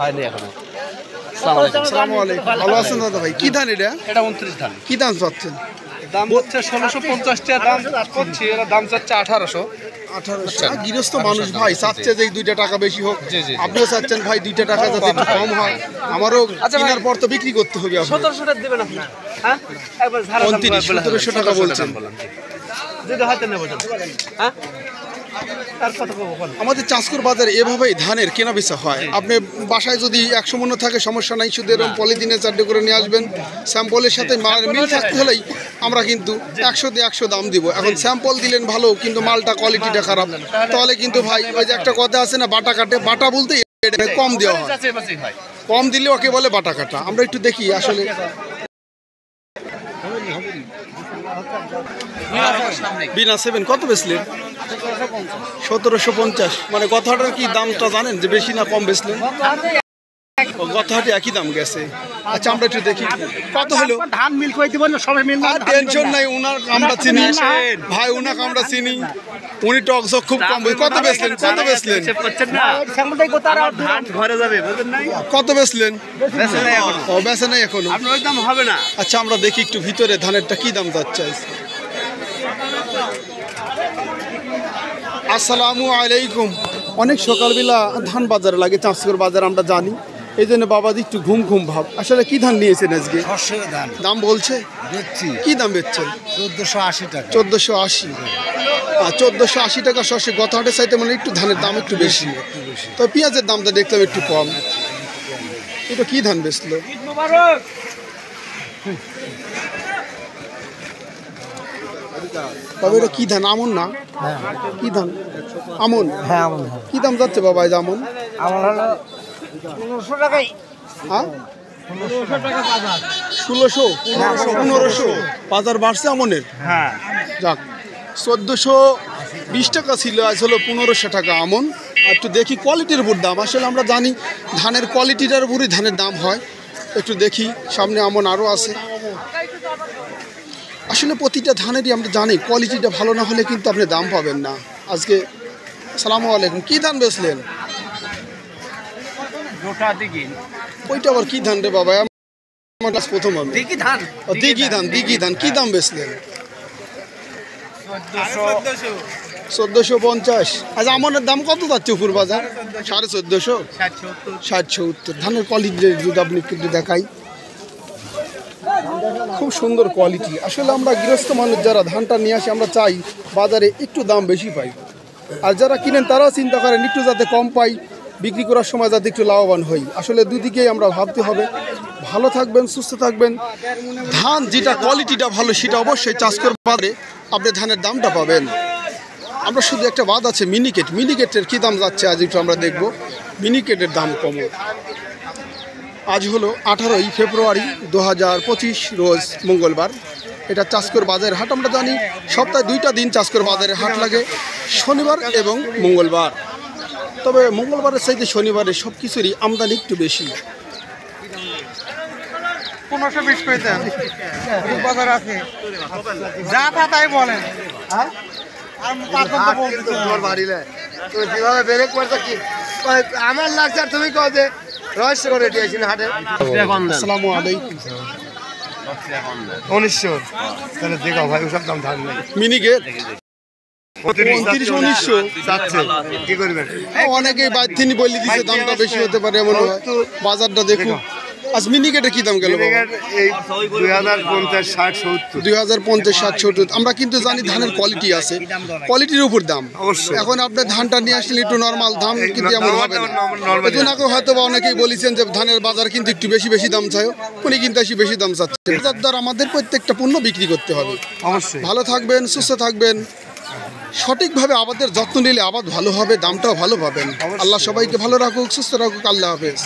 হয়নি এখনো। আসসালামু আলাইকুম। ভালো আছেন দাদা ভাই? কি ধান এটা? এটা 29 ধান। কি দাম চাচ্ছেন? দাম হচ্ছে 1650 টাকা দাম করছি, এর দাম চাচ্ছে 1800। 1800। গৃহস্থ মানুষ ভাই চাচ্ছে যে 2 টাকা বেশি হোক, আপনিও চাচ্ছেন ভাই 2 টাকা যাতে একটু কম হয়। আমারও কেনার পর তো বিক্রি করতে হবে। 1700 টাকা দিবেন আপনি? হ্যাঁ, একবার ধারা 1700 টাকা বলছেন। যদি হয়তো নেব হ্যাঁ। আর কত কব বল? আমাদের চাঁচকুর বাজারে এভাবেই ধানের কেনা বেচা হয়। আপনি বাসায় যদি 100 মণ থাকে সমস্যা নাই, শুধু এরকম পলিথিনে 4টে করে নিয়ে আসবেন। স্যাম্পলের সাথে মিল থাকতে হলেই আমরা কিন্তু 100 দিয়ে 100 দাম দিব। এখন স্যাম্পল দিলেন ভালো, কিন্তু মালটা কোয়ালিটিটা খারাপ, তাহলে কিন্তু ভাই ওই যে একটা কথা আছে না, বাটা কাটে। বাটা বলতে কম দেওয়া হয়, কম দিলে ওকে বলে বাটা কাটা। আমরা একটু দেখি আসলে বিনা 7 কত বেচলেন? 1750। মানে কথাটার কি দামটা জানেন যে বেশি না কম বেচলেন? গত হাটে একই দাম গেছে। আচ্ছা আমরা একটু দেখি কত হলো। ধান মিল কই দিব না, সবাই মিল না। টেনশন নাই, উনার আমরা চিনি ভাই, উনাকে আমরা চিনি, উনি টক ঝক খুব কম। কত বেচলেন? কত বেচলেন? স্যাম্পলটাই কত আর ধান ঘরে যাবে বুঝেন নাই? কত বেচলেন? বেচে নাই এখনো। ও বেচে নাই এখনো। আপনার ওই দাম হবে না। আচ্ছা আমরা দেখি একটু ভিতরে ধানেরটা কি দাম যাচ্ছে। আসসালামু আলাইকুম। অনেক সকালবেলা ধান বাজারে লাগে, চাঁচকর বাজার আমরা জানি, এই জন্য বাবাজি একটু ঘুম ঘুম ভাব। আসলে কি ধান নিয়েছেন আজকে? দাম বলছে কি দাম বেচছেন? 1480 টাকা। 1480। 1480 টাকা শস্য। গত হাটের চাইতে মানে একটু ধানের দাম একটু বেশি। তো পেঁয়াজের দামটা দেখলাম একটু কম। এটা কি ধান বেচলো? বাবা এটা কি ধান? আমন না? কি ধান? আমন। হ্যাঁ আমন। কি দাম যাচ্ছে বাবা এই আমন? আমন হলো 1500 টাকাই। হ্যাঁ 1500 টাকা বাজার। 1600 1500 বাজার বাড়ছে আমনের। হ্যাঁ যাক, 1420 টাকা ছিল, আজ হলো 1500 টাকা আমন। আর একটু দেখি কোয়ালিটির উপর দাম। আসলে আমরা জানি ধানের কোয়ালিটিটার উপরই ধানের দাম হয়। একটু দেখি সামনে আমন আরও আছে। আসলে প্রতিটা ধানেরই আমরা জানি কোয়ালিটিটা ভালো না হলে কিন্তু আপনি দাম পাবেন না। আজকে আসসালামু আলাইকুম। কি ধান বেচলেন? ওইটা আবার কি ধান রে বাবা? আমার কাছে প্রথম আমি দিঘি ধান। কি দাম বেচলেন? 1450। আচ্ছা আমনের দাম কত যাচ্ছে উপর বাজার? 1450, 60-70। ধানের কোয়ালিটি যদি আপনি একটু দেখাই, খুব সুন্দর কোয়ালিটি। আসলে আমরা গৃহস্থ মানুষ যারা ধানটা নিয়ে আসি, আমরা চাই বাজারে একটু দাম বেশি পাই। আর যারা কিনেন তারাও চিন্তা করেন একটু যাতে কম পাই, বিক্রি করার সময় যাতে একটু লাভবান হই। আসলে দুদিকেই আমরা ভাবতে হবে। ভালো থাকবেন, সুস্থ থাকবেন। ধান যেটা কোয়ালিটিটা ভালো সেটা অবশ্যই চাষকর বাজারে আপনি ধানের দামটা পাবেন। আমরা শুধু একটা বাদ আছে মিনিকেট। মিনিকেটের কী দাম যাচ্ছে আজ একটু আমরা দেখব। মিনিকেটের দাম কম। আজ হলো 18ই ফেব্রুয়ারি 2025, রোজ মঙ্গলবার। এটা চাষকর বাজারের হাট। আমরা জানি সপ্তাহে 2টা দিন চাষকর বাজারের হাট লাগে, শনিবার এবং মঙ্গলবার। তবে মঙ্গলবারের চাইতে শনিবারে সব কিছুরই আমদানি একটু বেশি। 1520 করে দেন। বাজার আছে যা তা তাই বলেন। হ্যাঁ আর পার্থক্য বলতে তোমার বাড়িলে তুমি যেভাবে ব্রেক করছো কি আমার লাগছে, আর তুমি কও যে রহস্য করে দিয়েছেন হাটে। আসসালামু আলাইকুম। 1900 তাহলে দেখো ভাই ওসব দাম ধান নেই। মিনিকেট 1900 যাচ্ছে, কি করবেন? অনেকেই বাইর থেকে বলে দিচ্ছে দামটা বেশি হতে পারে, এমন হয়। বাজারটা দেখুন। আজ মিনিকেটে কি দাম গেল? 2050, 60, 70। 2050, 60, 70। আমরা কিন্তু জানি ধানের কোয়ালিটি আছে, কোয়ালিটির উপর দাম। এখন আপনি ধানটা নিয়ে আসলে একটু নর্মাল দাম কিন্তু এমন হবে না। এজন্য হয়তো বা অনেকেই বলেছেন যে ধানের বাজার কিন্তু একটু বেশি বেশি দাম চাই, উনি কিন্তু বেশি দাম চাচ্ছে। বাজার দ্বারা আমাদের প্রত্যেকটা পণ্য বিক্রি করতে হবে। অবশ্যই ভালো থাকবেন, সুস্থ থাকবেন। সঠিকভাবে আবাদের যত্ন নিলে আবাদ ভালো হবে, দামটাও ভালো পাবেন। আল্লাহ সবাইকে ভালো রাখুক, সুস্থ রাখুক। আল্লাহ হাফেজ।